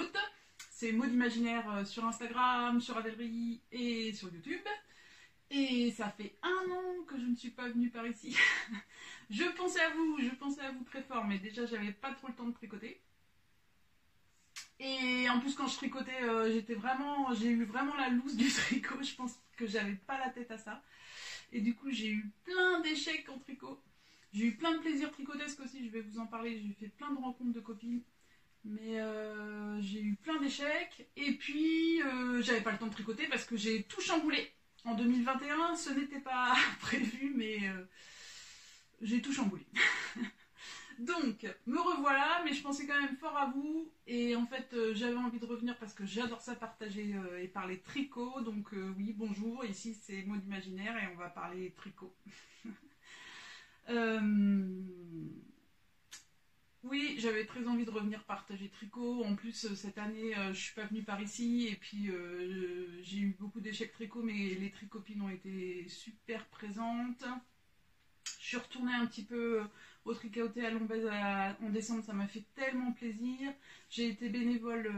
Maud. C'est Maud Imaginaire sur Instagram, sur Ravelry et sur YouTube. Et ça fait 1 an que je ne suis pas venue par ici. je pensais à vous très fort, mais déjà j'avais pas trop le temps de tricoter. Et en plus quand je tricotais, j'ai eu vraiment la loose du tricot. Je pense que j'avais pas la tête à ça. Et du coup j'ai eu plein d'échecs en tricot. J'ai eu plein de plaisirs tricotesques aussi, je vais vous en parler. J'ai fait plein de rencontres de copines. Mais j'ai eu plein d'échecs. Et puis j'avais pas le temps de tricoter parce que j'ai tout chamboulé. En 2021, ce n'était pas prévu, mais j'ai tout chamboulé. Donc, me revoilà, mais je pensais quand même fort à vous. Et en fait, j'avais envie de revenir parce que j'adore ça, partager et parler tricot. Donc oui, bonjour, ici c'est Maud Imaginaire et on va parler tricot. Oui, j'avais très envie de revenir partager tricot. En plus, cette année, je suis pas venue par ici. Et puis, j'ai eu beaucoup d'échecs tricot, mais les tricopines ont été super présentes. Je suis retournée un petit peu au tricoté à Lombez en décembre. Ça m'a fait tellement plaisir. J'ai été bénévole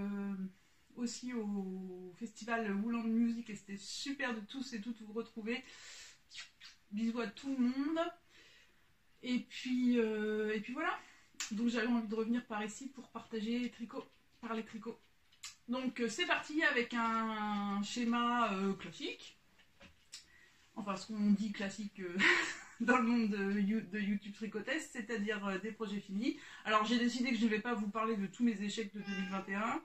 aussi au festival Wooland Music. Et c'était super de tous et toutes vous retrouver. Bisous à tout le monde. Et puis voilà. Donc j'avais envie de revenir par ici pour partager les tricots, parler tricot. Donc c'est parti avec un schéma classique. Enfin ce qu'on dit classique dans le monde de YouTube Tricotest, c'est-à-dire des projets finis. Alors j'ai décidé que je ne vais pas vous parler de tous mes échecs de 2021.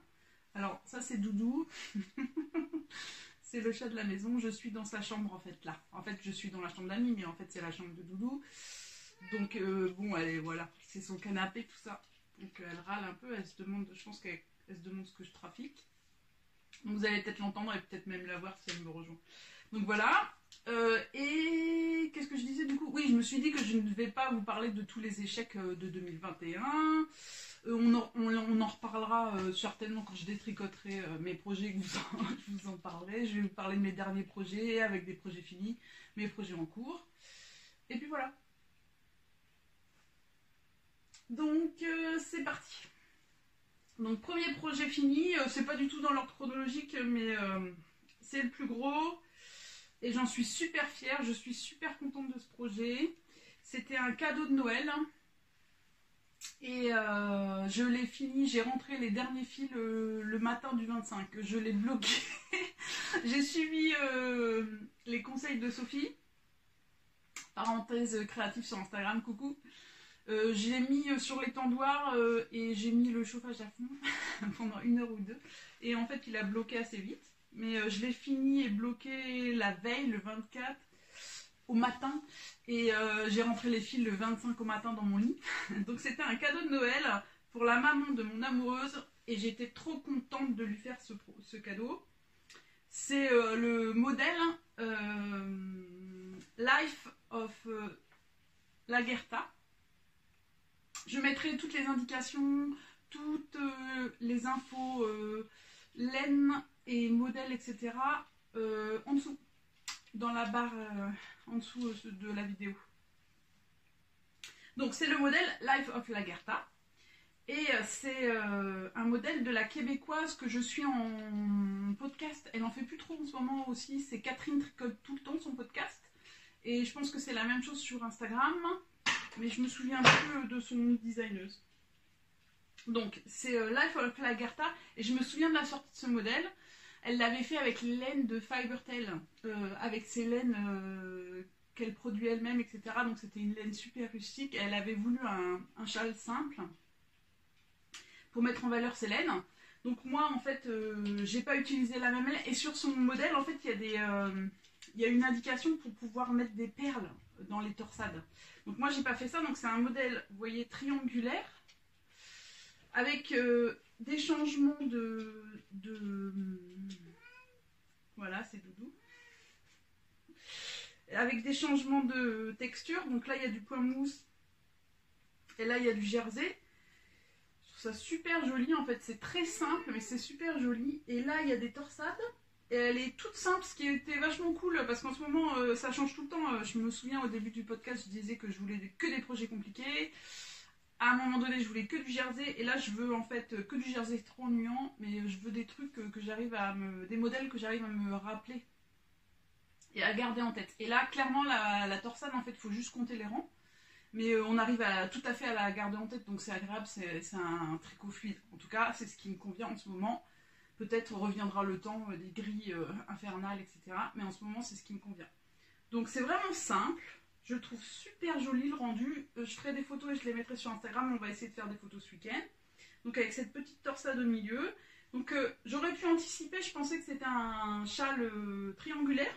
Alors ça c'est Doudou. C'est le chat de la maison. Je suis dans sa chambre en fait là. En fait je suis dans la chambre d'amis, mais en fait c'est la chambre de Doudou. Donc bon, voilà, c'est son canapé, tout ça. Donc elle râle un peu, elle se demande, je pense qu'elle se demande ce que je trafique. Donc vous allez peut-être l'entendre et peut-être même la voir si elle me rejoint. Donc voilà. Et qu'est-ce que je disais du coup? Oui, je me suis dit que je ne vais pas vous parler de tous les échecs de 2021. On en reparlera certainement quand je détricoterai mes projets, que je vous en parlerai. Je vais vous parler de mes derniers projets avec des projets finis, mes projets en cours. Et puis voilà. Donc c'est parti. Donc premier projet fini, c'est pas du tout dans l'ordre chronologique, mais c'est le plus gros. Et j'en suis super fière, je suis super contente de ce projet. C'était un cadeau de Noël. Et je l'ai fini, j'ai rentré les derniers fils le matin du 25. Je l'ai bloqué. J'ai suivi les conseils de Sophie. Parenthèse créative sur Instagram, coucou. J'ai mis sur l'étendoir et j'ai mis le chauffage à fond pendant 1 heure ou 2. Et en fait, il a bloqué assez vite. Mais je l'ai fini et bloqué la veille, le 24, au matin. Et j'ai rentré les fils le 25 au matin dans mon lit. Donc c'était un cadeau de Noël pour la maman de mon amoureuse. Et j'étais trop contente de lui faire ce cadeau. C'est le modèle Life of Lagertha. Je mettrai toutes les indications, toutes les infos, laine et modèle, etc. En dessous, dans la barre en dessous de la vidéo. Donc c'est le modèle Life of Lagertha. Et c'est un modèle de la québécoise que je suis en podcast. Elle en fait plus trop en ce moment aussi. C'est Catherine tricote tout le temps son podcast. Et je pense que c'est la même chose sur Instagram. Mais je me souviens un peu de son designeuse. Donc c'est Life of Lagertha. Et je me souviens de la sortie de ce modèle. Elle l'avait fait avec les laines de Fibertail. Avec ses laines qu'elle produit elle-même, etc. Donc c'était une laine super rustique. Elle avait voulu un châle simple pour mettre en valeur ses laines. Donc moi en fait j'ai pas utilisé la même laine. Et sur son modèle en fait il y a une indication pour pouvoir mettre des perles dans les torsades. Donc moi j'ai pas fait ça. Donc c'est un modèle, vous voyez, triangulaire avec des changements de... Voilà, c'est Doudou. Avec des changements de texture. Donc là il y a du point mousse et là il y a du jersey. Je trouve ça super joli en fait. C'est très simple mais c'est super joli. Et là il y a des torsades. Et elle est toute simple, ce qui était vachement cool parce qu'en ce moment ça change tout le temps. Je me souviens au début du podcast, je disais que je voulais que des projets compliqués. à un moment donné, je voulais que du jersey, et là, je veux en fait que du jersey trop ennuyant, mais je veux des trucs que j'arrive à des modèles que j'arrive à me rappeler et à garder en tête. Et là, clairement, la torsade, en fait, il faut juste compter les rangs, mais on arrive tout à fait à la garder en tête, donc c'est agréable, c'est un tricot fluide. En tout cas, c'est ce qui me convient en ce moment. Peut-être reviendra le temps des grilles infernales, etc. Mais en ce moment, c'est ce qui me convient. Donc c'est vraiment simple. Je le trouve super joli le rendu. Je ferai des photos et je les mettrai sur Instagram. On va essayer de faire des photos ce week-end. Donc avec cette petite torsade au milieu. Donc j'aurais pu anticiper, je pensais que c'était un châle triangulaire.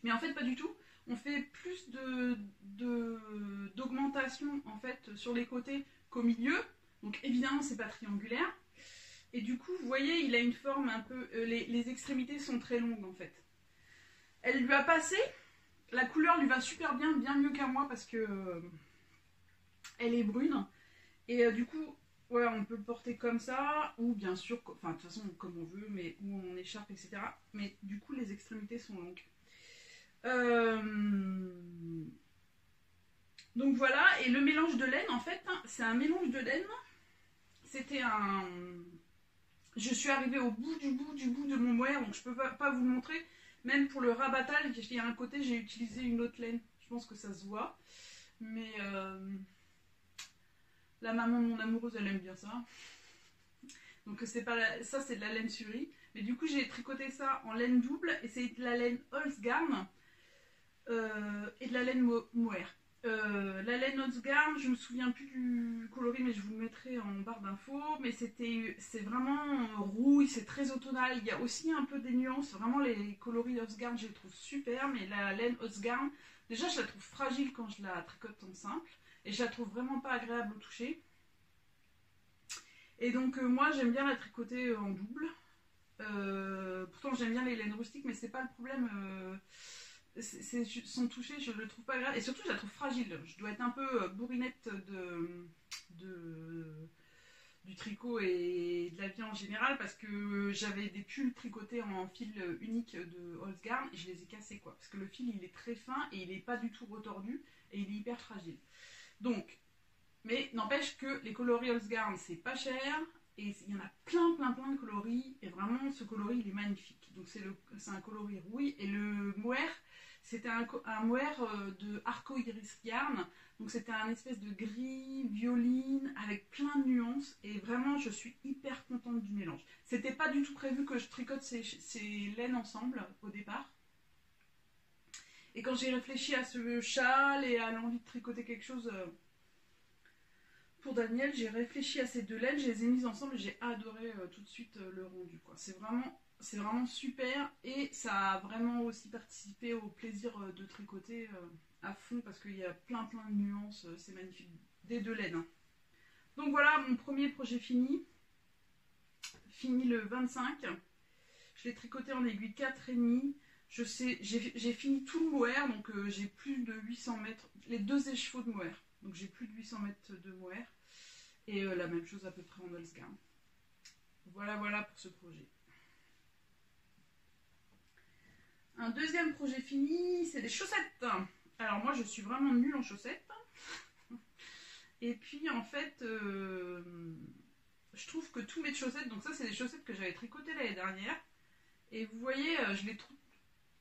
Mais en fait pas du tout. On fait plus d'augmentation en fait sur les côtés qu'au milieu. Donc évidemment c'est pas triangulaire. Et du coup vous voyez il a une forme un peu... les extrémités sont très longues en fait. Elle lui a passé... La couleur lui va super bien, bien mieux qu'à moi parce que elle est brune. Et du coup, ouais, on peut le porter comme ça, ou bien sûr, enfin de toute façon comme on veut, mais ou en écharpe, etc. Mais du coup, les extrémités sont longues. Donc voilà, et le mélange de laine, en fait, hein, c'est un mélange de laine. C'était un... Je suis arrivée au bout de mon mohair, donc je peux pas vous le montrer. Même pour le rabattage, il y a un côté, j'ai utilisé une autre laine. Je pense que ça se voit. Mais la maman de mon amoureuse, elle aime bien ça. Donc c'est pas ça, c'est de la laine Suri. Mais du coup, j'ai tricoté ça en laine double. Et c'est de la laine Holzgarn et de la laine mohair. La laine Holzgarn, je me souviens plus du coloris, mais je vous le mettrai en barre d'infos. Mais c'est vraiment rouille, c'est très automnal. Il y a aussi un peu des nuances. Vraiment, les coloris Holzgarn, je les trouve super. Mais la laine Holzgarn, déjà, je la trouve fragile quand je la tricote en simple. Et je la trouve vraiment pas agréable au toucher. Et donc, moi, j'aime bien la tricoter en double. Pourtant, j'aime bien les laines rustiques, mais c'est pas le problème. Son toucher, je le trouve pas agréable. Et surtout, je la trouve fragile. Je dois être un peu bourrinette du tricot et de la vie en général parce que j'avais des pulls tricotés en fil unique de Holzgarn et je les ai cassés quoi. Parce que le fil, il est très fin et il n'est pas du tout retordu et il est hyper fragile. Donc, mais n'empêche que les coloris Holzgarn, c'est pas cher. Et il y en a plein de coloris. Et vraiment, ce coloris, il est magnifique. Donc, c'est un coloris rouille. Et le mohair, c'était un mohair de Arco Iris Yarn. Donc, c'était un espèce de gris, violine, avec plein de nuances. Et vraiment, je suis hyper contente du mélange. C'était pas du tout prévu que je tricote ces laines ensemble au départ. Et quand j'ai réfléchi à ce châle et à l'envie de tricoter quelque chose... Pour Daniel, j'ai réfléchi à ces deux laines, je les ai mises ensemble et j'ai adoré tout de suite le rendu. C'est vraiment super et ça a vraiment aussi participé au plaisir de tricoter à fond parce qu'il y a plein de nuances, c'est magnifique, des deux laines. Hein. Donc voilà, mon premier projet fini le 25. Je l'ai tricoté en aiguille 4,5. J'ai fini tout le mohair, donc j'ai plus de 800 mètres, les deux écheveaux de mohair. Donc j'ai plus de 800 mètres de mohair. Et la même chose à peu près en Holzgarn. Voilà pour ce projet. Un deuxième projet fini, c'est des chaussettes. Alors moi je suis vraiment nulle en chaussettes. Et puis en fait, je trouve que tous mes chaussettes, donc ça c'est des chaussettes que j'avais tricotées l'année dernière. Et vous voyez, je les trouve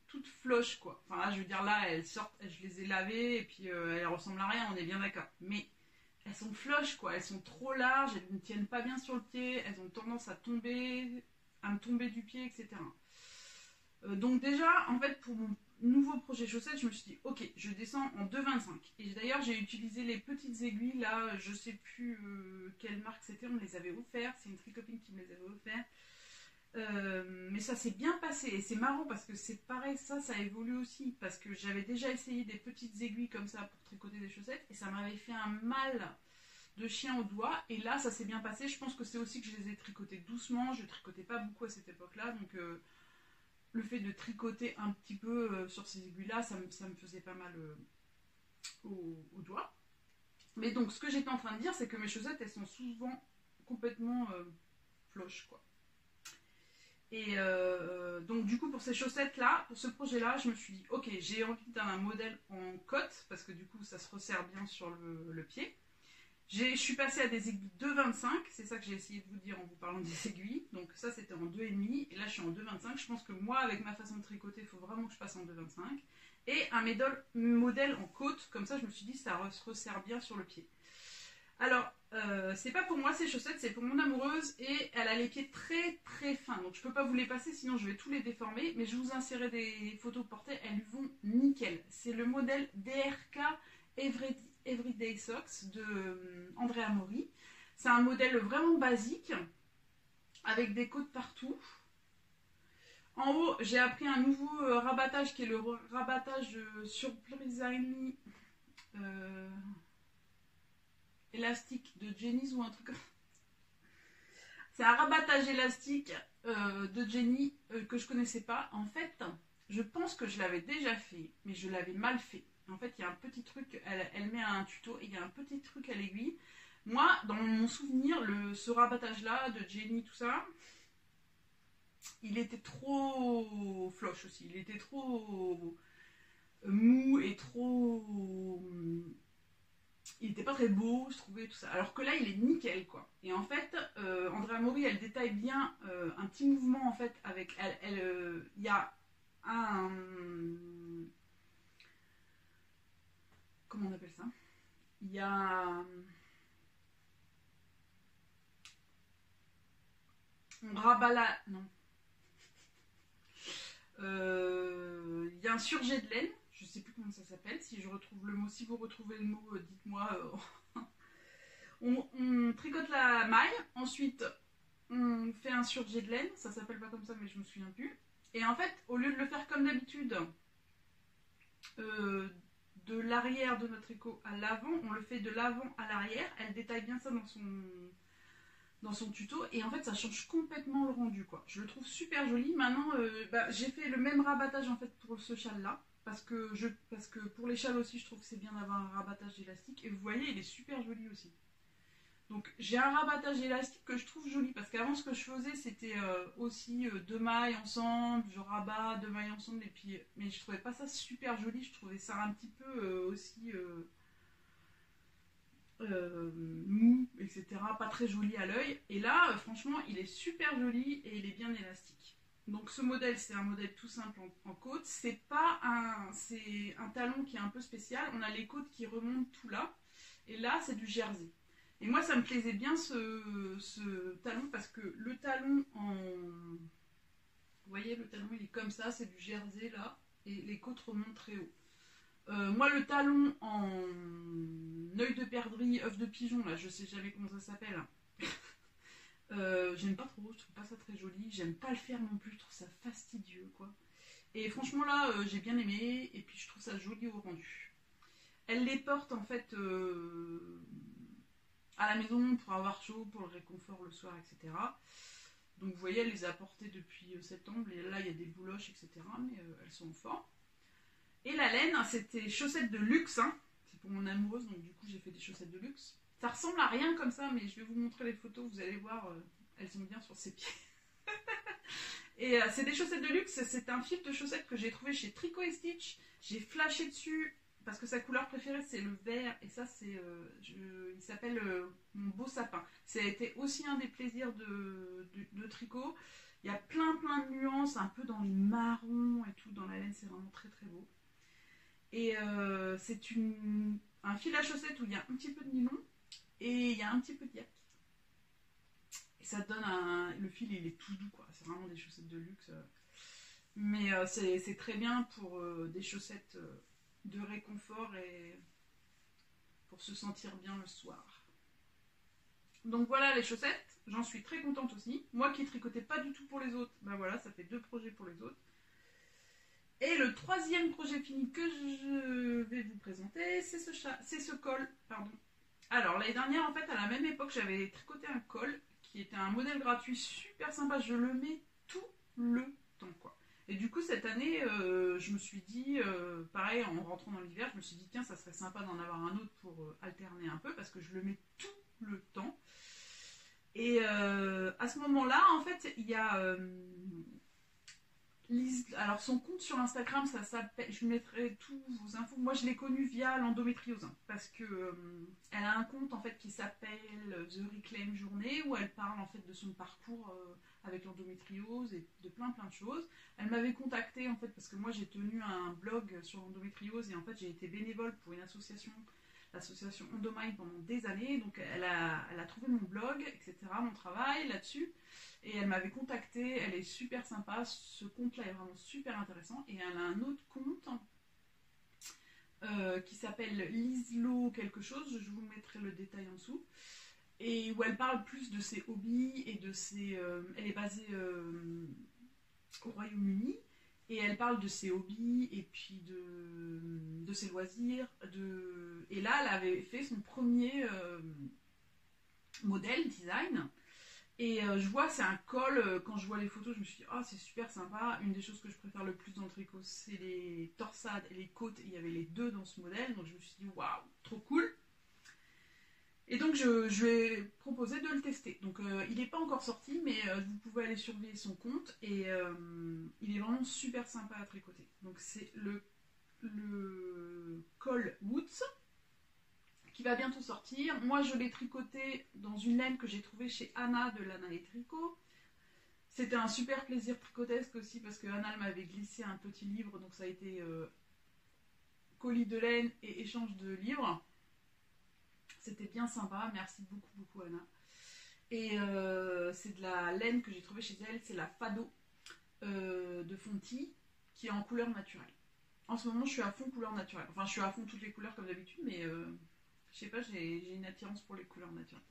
toutes floches quoi. Enfin là je veux dire là, elles sortent, je les ai lavées et puis elles ressemblent à rien, on est bien d'accord. Mais elles sont floches quoi, elles sont trop larges, elles ne tiennent pas bien sur le pied, elles ont tendance à me tomber du pied, etc. Donc déjà, en fait, pour mon nouveau projet chaussettes, je me suis dit, ok, je descends en 2,25. Et d'ailleurs, j'ai utilisé les petites aiguilles, là, je sais plus quelle marque c'était, on me les avait offertes, c'est une tricopine qui me les avait offertes. Mais ça s'est bien passé et c'est marrant parce que c'est pareil, ça évolue aussi parce que j'avais déjà essayé des petites aiguilles comme ça pour tricoter des chaussettes et ça m'avait fait un mal de chien au doigt et là ça s'est bien passé. Je pense que c'est aussi que je les ai tricotées doucement, je tricotais pas beaucoup à cette époque là donc le fait de tricoter un petit peu sur ces aiguilles là ça me faisait pas mal au doigt. Mais donc ce que j'étais en train de dire c'est que mes chaussettes elles sont souvent complètement floches quoi. Et donc du coup pour ces chaussettes là, pour ce projet là, je me suis dit ok j'ai envie d'un modèle en côte parce que du coup ça se resserre bien sur le pied. Je suis passée à des aiguilles 2,25, c'est ça que j'ai essayé de vous dire en vous parlant des aiguilles. Donc ça c'était en 2,5 et là je suis en 2,25. Je pense que moi avec ma façon de tricoter, il faut vraiment que je passe en 2,25. Et un modèle en côte, comme ça je me suis dit ça se resserre bien sur le pied. Alors, c'est pas pour moi ces chaussettes, c'est pour mon amoureuse et elle a les pieds très très fins. Donc je peux pas vous les passer sinon je vais tous les déformer. Mais je vous insérer des photos portées, elles lui vont nickel. C'est le modèle DRK Everyday Socks de Andrea Mori. C'est un modèle vraiment basique avec des côtes partout. En haut, j'ai appris un nouveau rabattage qui est le rabattage Surprise Army élastique de Jenny's ou un truc comme ça. C'est un rabattage élastique de Jenny que je connaissais pas. En fait, je pense que je l'avais déjà fait, mais je l'avais mal fait. En fait, il y a un petit truc, elle met un tuto et il y a un petit truc à l'aiguille. Moi, dans mon souvenir, ce rabattage-là de Jenny, tout ça, il était trop floche aussi. Il était trop mou et trop... Il n'était pas très beau, je trouvais, tout ça. Alors que là, il est nickel, quoi. Et en fait, Andrea Mori, elle détaille bien un petit mouvement, en fait, avec... Il y a un... Comment on appelle ça? Il y a... On rabat la... Non. Il y a un surjet de laine. Je sais plus comment ça s'appelle. Si je retrouve le mot, si vous retrouvez le mot, dites-moi. On tricote la maille. Ensuite, on fait un surjet de laine. Ça s'appelle pas comme ça, mais je me souviens plus. Et en fait, au lieu de le faire comme d'habitude, de l'arrière de notre tricot à l'avant, on le fait de l'avant à l'arrière. Elle détaille bien ça dans son tuto et en fait ça change complètement le rendu, quoi. Je le trouve super joli. Maintenant j'ai fait le même rabattage en fait pour ce châle là parce que pour les châles aussi je trouve que c'est bien d'avoir un rabattage élastique et vous voyez il est super joli aussi. Donc j'ai un rabattage élastique que je trouve joli parce qu'avant ce que je faisais c'était aussi deux mailles ensemble, je rabats deux mailles ensemble et puis mais je trouvais pas ça super joli, je trouvais ça un petit peu aussi mou, etc. Pas très joli à l'œil. Et là, franchement, il est super joli et il est bien élastique. Donc ce modèle, c'est un modèle tout simple en côte. C'est un talon qui est un peu spécial. On a les côtes qui remontent tout là. Et là, c'est du jersey. Et moi, ça me plaisait bien ce talon parce que le talon vous voyez, le talon, il est comme ça. C'est du jersey là. Et les côtes remontent très haut. Moi, le talon en œil de perdrix, œuf de pigeon, là, je sais jamais comment ça s'appelle. J'aime pas trop, je trouve pas ça très joli. J'aime pas le faire non plus, je trouve ça fastidieux, quoi. Et franchement, là, j'ai bien aimé, et puis je trouve ça joli au rendu. Elle les porte, en fait, à la maison pour avoir chaud, pour le réconfort le soir, etc. Donc, vous voyez, elle les a portées depuis septembre, et là, il y a des bouloches, etc. Mais elles sont en forme. Et la laine, c'était chaussettes de luxe, hein. C'est pour mon amoureuse, donc du coup j'ai fait des chaussettes de luxe. Ça ressemble à rien comme ça, mais je vais vous montrer les photos, vous allez voir, elles sont bien sur ses pieds. Et c'est des chaussettes de luxe, c'est un fil de chaussettes que j'ai trouvé chez Tricot et Stitch. J'ai flashé dessus, parce que sa couleur préférée c'est le vert, et ça c'est, il s'appelle mon beau sapin. Ça a été aussi un des plaisirs de tricot. Il y a plein de nuances, un peu dans les marrons et tout, dans la laine, c'est vraiment très très beau. Et c'est un fil à chaussettes où il y a un petit peu de nylon et il y a un petit peu de yak. Et ça donne le fil, il est tout doux, quoi. C'est vraiment des chaussettes de luxe. Mais c'est très bien pour des chaussettes de réconfort et pour se sentir bien le soir. Donc voilà les chaussettes. J'en suis très contente aussi. Moi qui tricotais pas du tout pour les autres, ben voilà, ça fait 2 projets pour les autres. Et le troisième projet fini que je vais vous présenter, c'est ce col. Pardon. Alors, l'année dernière, en fait, à la même époque, j'avais tricoté un col qui était un modèle gratuit super sympa. Je le mets tout le temps, quoi. Et du coup, cette année, je me suis dit, pareil, en rentrant dans l'hiver, je me suis dit, tiens, ça serait sympa d'en avoir un autre pour alterner un peu parce que je le mets tout le temps. Et à ce moment-là, en fait, il y a... Alors son compte sur Instagram, ça s'appelle, je mettrai tous vos infos. Moi je l'ai connue via l'endométriose hein, parce que elle a un compte en fait qui s'appelle The Reclaim Journée où elle parle en fait de son parcours avec l'endométriose et de plein de choses. Elle m'avait contactée en fait parce que moi j'ai tenu un blog sur l'endométriose et en fait j'ai été bénévole pour une association, l'association Endomine pendant des années. Donc elle a trouvé mon blog, etc., mon travail là-dessus. Et elle m'avait contactée, elle est super sympa, ce compte-là est vraiment super intéressant. Et elle a un autre compte qui s'appelle Lislo quelque chose, je vous mettrai le détail en dessous. Et où elle parle plus de ses hobbies et de ses... elle est basée au Royaume-Uni. Et elle parle de ses hobbies et puis de ses loisirs. Et là, elle avait fait son premier modèle design. Et je vois, c'est un col, quand je vois les photos, je me suis dit, oh, c'est super sympa. Une des choses que je préfère le plus dans le tricot, c'est les torsades et les côtes. Il y avait les deux dans ce modèle, donc je me suis dit, waouh, trop cool. Et donc je lui ai proposé de le tester. Donc il n'est pas encore sorti, mais vous pouvez aller surveiller son compte. Et il est vraiment super sympa à tricoter. Donc c'est le col Woods qui va bientôt sortir. Moi, je l'ai tricoté dans une laine que j'ai trouvée chez Anna de Lana et Tricot. C'était un super plaisir tricotesque aussi parce que Anna m'avait glissé un petit livre, donc ça a été colis de laine et échange de livres. C'était bien sympa, merci beaucoup Anna. Et c'est de la laine que j'ai trouvée chez elle, c'est la Fado de Fonty qui est en couleur naturelle. En ce moment, je suis à fond couleur naturelle. Enfin, je suis à fond toutes les couleurs comme d'habitude, mais je sais pas, j'ai une attirance pour les couleurs naturelles.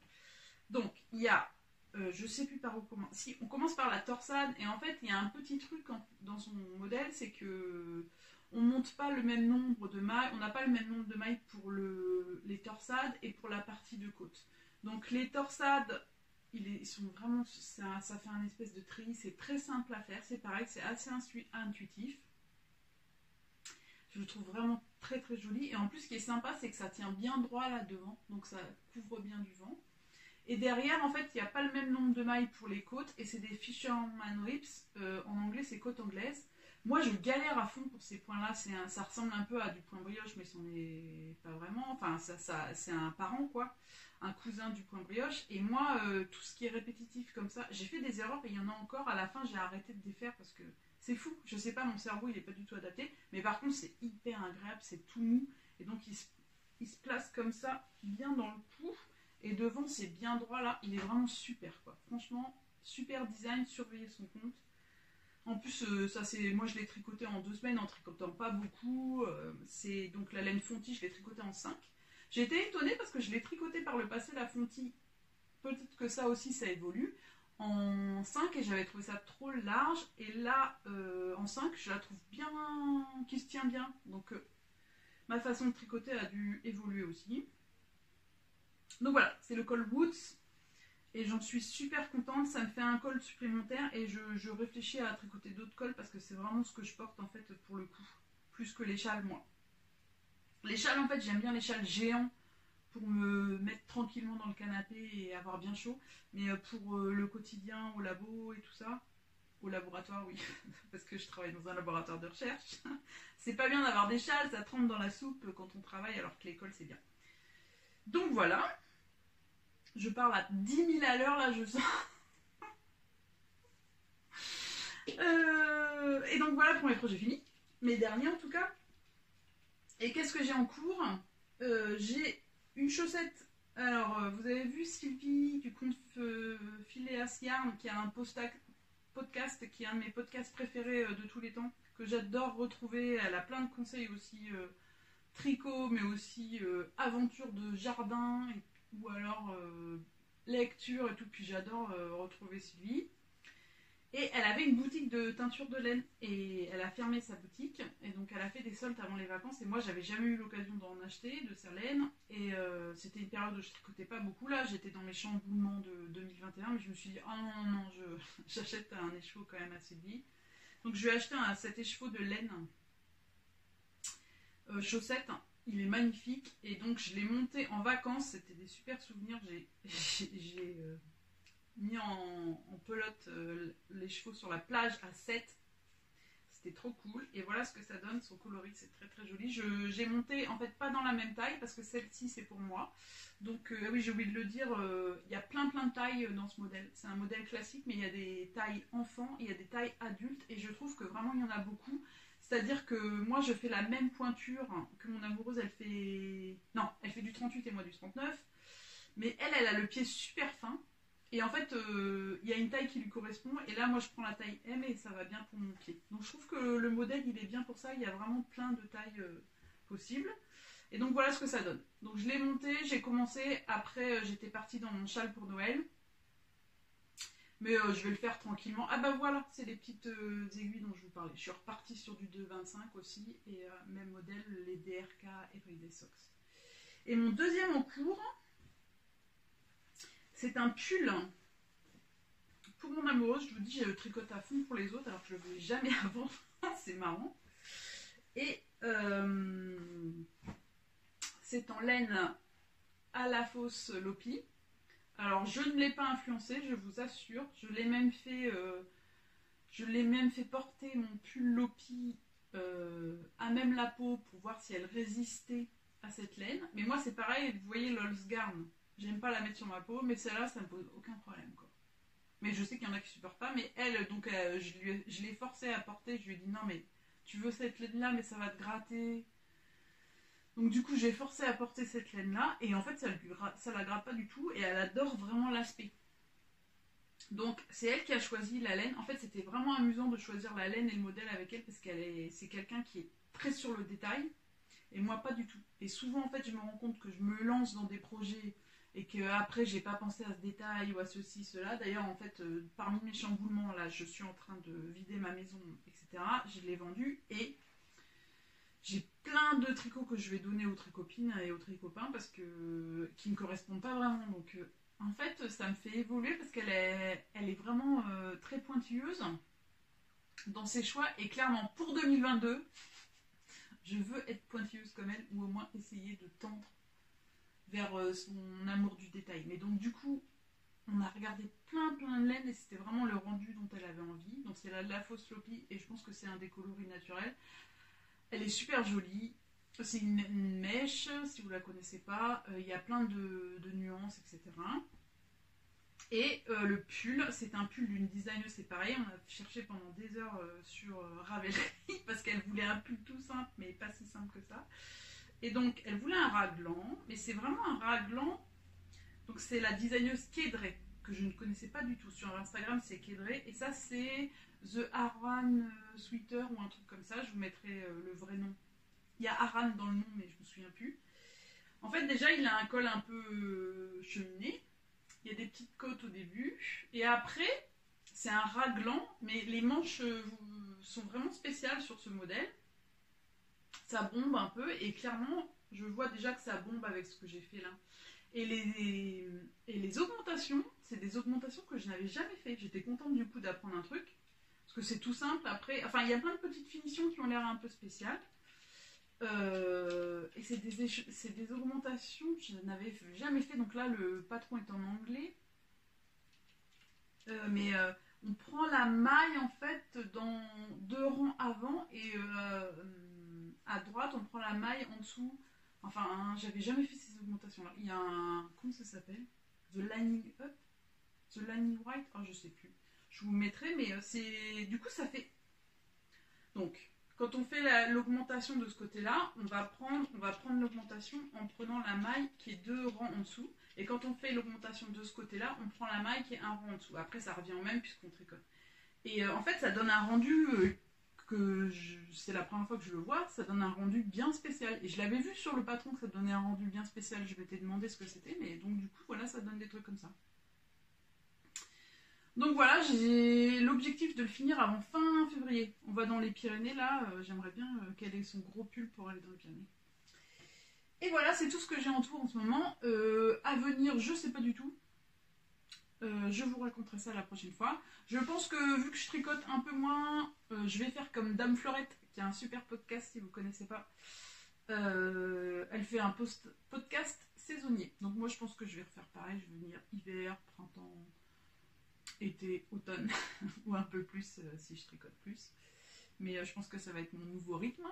Donc, il y a, je sais plus par où commencer. Si, on commence par la torsade, et en fait, il y a un petit truc dans son modèle, c'est que on monte pas le même nombre de mailles, on n'a pas le même nombre de mailles pour les torsades et pour la partie de côte. Donc, les torsades, ils sont vraiment, ça fait un espèce de treillis, c'est très simple à faire, c'est pareil, c'est assez intuitif. Je le trouve vraiment très joli. Et en plus, ce qui est sympa, c'est que ça tient bien droit là devant. Donc ça couvre bien du vent. Et derrière, en fait, il n'y a pas le même nombre de mailles pour les côtes. Et c'est des Fisherman Whips. En anglais, c'est côte anglaise. Moi, je galère à fond pour ces points-là. Ça ressemble un peu à du point brioche, mais c'en est pas vraiment. Enfin, c'est un parent, quoi. Un cousin du point brioche. Et moi, tout ce qui est répétitif comme ça, j'ai fait des erreurs et il y en a encore. À la fin, j'ai arrêté de les faire parce que c'est fou. Je sais pas, mon cerveau, il est pas du tout adapté. Mais par contre, c'est hyper agréable, c'est tout mou. Et donc, il se place comme ça, bien dans le cou. Et devant, c'est bien droit là. Il est vraiment super, quoi. Franchement, super design. Surveillez son compte. En plus, moi je l'ai tricoté en 2 semaines en tricotant pas beaucoup. C'est donc la laine Fonty, je l'ai tricoté en 5. J'ai été étonnée parce que je l'ai tricoté par le passé, la Fonty. Peut-être que ça aussi, ça évolue. En 5 et j'avais trouvé ça trop large. Et là, en 5, je la trouve bien, qui se tient bien. Donc, ma façon de tricoter a dû évoluer aussi. Donc voilà, c'est le col Woods. Et j'en suis super contente, ça me fait un col supplémentaire et je réfléchis à tricoter d'autres cols parce que c'est vraiment ce que je porte en fait pour le coup, plus que les châles moi. Les châles en fait j'aime bien les châles géants pour me mettre tranquillement dans le canapé et avoir bien chaud, mais pour le quotidien au labo et tout ça, au laboratoire oui, parce que je travaille dans un laboratoire de recherche, c'est pas bien d'avoir des châles, ça trempe dans la soupe quand on travaille alors que les cols c'est bien. Donc voilà. Je parle à 10 000 à l'heure, là, je sens. Et donc voilà pour mes projets finis. Mes derniers, en tout cas. Et qu'est-ce que j'ai en cours? J'ai une chaussette. Alors, vous avez vu Sylvie du compte Phileas Yarn, qui a un podcast, qui est un de mes podcasts préférés de tous les temps, que j'adore retrouver. Elle a plein de conseils aussi tricot, mais aussi aventure de jardin, ou alors lecture et tout, puis j'adore retrouver Sylvie. Et elle avait une boutique de teinture de laine et elle a fermé sa boutique et donc elle a fait des soldes avant les vacances et moi j'avais jamais eu l'occasion d'en acheter de sa laine et c'était une période où je tricotais pas beaucoup là, j'étais dans mes chamboulements de 2021 mais je me suis dit oh non, j'achète un écheveau quand même à Sylvie. Donc je lui ai acheté cet écheveau de laine chaussette. Il est magnifique et donc je l'ai monté en vacances, c'était des super souvenirs. J'ai mis en pelote les chevaux sur la plage à 7 c'était trop cool. Et voilà ce que ça donne, son coloris, c'est très très joli. J'ai monté, en fait, pas dans la même taille, parce que celle-ci, c'est pour moi. Donc, oui, j'ai oublié de le dire, il y a plein de tailles dans ce modèle. C'est un modèle classique, mais il y a des tailles enfants, il y a des tailles adultes, et je trouve que vraiment, il y en a beaucoup. C'est-à-dire que moi, je fais la même pointure que mon amoureuse, elle fait... Non, elle fait du 38 et moi du 39. Mais elle a le pied super fin. Et en fait, il y a une taille qui lui correspond. Et là, moi, je prends la taille M et ça va bien pour mon pied. Donc, je trouve que le modèle, il est bien pour ça. Il y a vraiment plein de tailles possibles. Et donc, voilà ce que ça donne. Donc, je l'ai monté, j'ai commencé. Après, j'étais partie dans mon châle pour Noël. Mais je vais le faire tranquillement. Ah bah voilà, c'est les petites aiguilles dont je vous parlais. Je suis repartie sur du 2,25 aussi. Et même modèle, les DRK Everyday Socks. Et mon deuxième en cours... C'est un pull pour mon amoureuse. Je vous dis, je tricote à fond pour les autres alors que je ne le faisais jamais avant. C'est marrant. Et c'est en laine à la fausse Lopi. Alors, je ne l'ai pas influencé, je vous assure. Je l'ai même fait porter mon pull Lopi à même la peau pour voir si elle résistait à cette laine. Mais moi, c'est pareil, vous voyez l'Olsgarn. J'aime pas la mettre sur ma peau, mais celle-là, ça me pose aucun problème, quoi. Mais je sais qu'il y en a qui supportent pas, mais elle, donc, je l'ai forcée à porter. Je lui ai dit, non, mais tu veux cette laine-là, mais ça va te gratter. Donc, du coup, j'ai forcé à porter cette laine-là, et en fait, ça la gratte pas du tout, et elle adore vraiment l'aspect. Donc, c'est elle qui a choisi la laine. En fait, c'était vraiment amusant de choisir la laine et le modèle avec elle, parce c'est quelqu'un qui est très sur le détail, et moi, pas du tout. Et souvent, en fait, je me rends compte que je me lance dans des projets et qu'après j'ai pas pensé à ce détail ou à ceci, cela. D'ailleurs, en fait, parmi mes chamboulements, là, je suis en train de vider ma maison, etc. Je l'ai vendu et j'ai plein de tricots que je vais donner aux tricopines et aux tricopains parce que qui me correspondent pas vraiment. Donc, en fait, ça me fait évoluer parce elle est vraiment très pointilleuse dans ses choix. Et clairement, pour 2022, je veux être pointilleuse comme elle ou au moins essayer de tendre vers son amour du détail. Mais donc, du coup, on a regardé plein de laines et c'était vraiment le rendu dont elle avait envie. Donc, c'est la fausse Lopi et je pense que c'est un des coloris naturels. Elle est super jolie. C'est une mèche, si vous la connaissez pas. Il y a plein de nuances, etc. Et le pull, c'est un pull d'une designeuse, c'est pareil. On a cherché pendant des heures sur Ravelry parce qu'elle voulait un pull tout simple, mais pas si simple que ça. Et donc, elle voulait un raglan, mais c'est vraiment un raglan. Donc, c'est la designeuse Kedrey, que je ne connaissais pas du tout. Sur Instagram, c'est Kedrey. Et ça, c'est The Aran Sweater ou un truc comme ça. Je vous mettrai le vrai nom. Il y a Aran dans le nom, mais je ne me souviens plus. En fait, déjà, il a un col un peu cheminé. Il y a des petites côtes au début. Et après, c'est un raglan, mais les manches sont vraiment spéciales sur ce modèle. Ça bombe un peu et clairement je vois déjà que ça bombe avec ce que j'ai fait là. Et les augmentations, c'est des augmentations que je n'avais jamais fait. J'étais contente du coup d'apprendre un truc parce que c'est tout simple. Après, enfin il y a plein de petites finitions qui ont l'air un peu spéciales et c'est des augmentations que je n'avais jamais fait. Donc là le patron est en anglais, mais on prend la maille en fait dans 2 rangs avant et à droite, on prend la maille en dessous. Enfin, j'avais jamais fait ces augmentations-là. Il y a un... Comment ça s'appelle? The Lining Up? The Lining White? Oh, je sais plus. Je vous mettrai, mais c'est... Du coup, ça fait... Donc, quand on fait l'augmentation de ce côté-là, on va prendre l'augmentation en prenant la maille qui est 2 rangs en dessous. Et quand on fait l'augmentation de ce côté-là, on prend la maille qui est 1 rang en dessous. Après, ça revient au même puisqu'on tricote. Et en fait, ça donne un rendu... c'est la première fois que je le vois, ça donne un rendu bien spécial. Et je l'avais vu sur le patron que ça donnait un rendu bien spécial. Je m'étais demandé ce que c'était, mais donc du coup, voilà, ça donne des trucs comme ça. Donc voilà, j'ai l'objectif de le finir avant fin février. On va dans les Pyrénées, là, j'aimerais bien qu'elle ait son gros pull pour aller dans les Pyrénées. Et voilà, c'est tout ce que j'ai en tour en ce moment. À venir, je sais pas du tout. Je vous raconterai ça la prochaine fois. Je pense que vu que je tricote un peu moins, je vais faire comme Dame Fleurette, qui a un super podcast si vous ne connaissez pas. Elle fait un podcast saisonnier. Donc moi je pense que je vais refaire pareil. Je vais venir hiver, printemps, été, automne, ou un peu plus si je tricote plus. Mais je pense que ça va être mon nouveau rythme.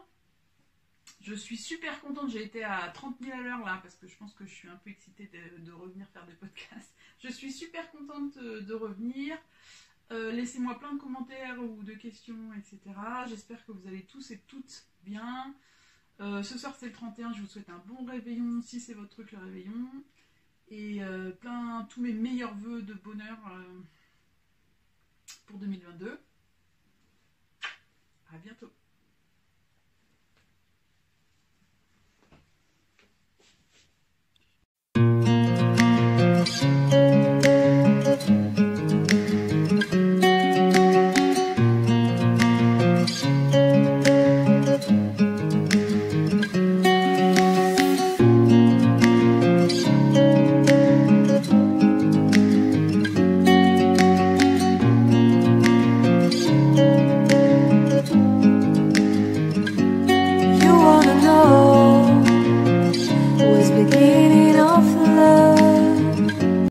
Je suis super contente, j'ai été à 30 000 à l'heure là, parce que je pense que je suis un peu excitée de revenir faire des podcasts. Je suis super contente de revenir. Laissez-moi plein de commentaires ou de questions, etc. J'espère que vous allez tous et toutes bien. Ce soir c'est le 31, je vous souhaite un bon réveillon, si c'est votre truc le réveillon. Et tous mes meilleurs vœux de bonheur pour 2022.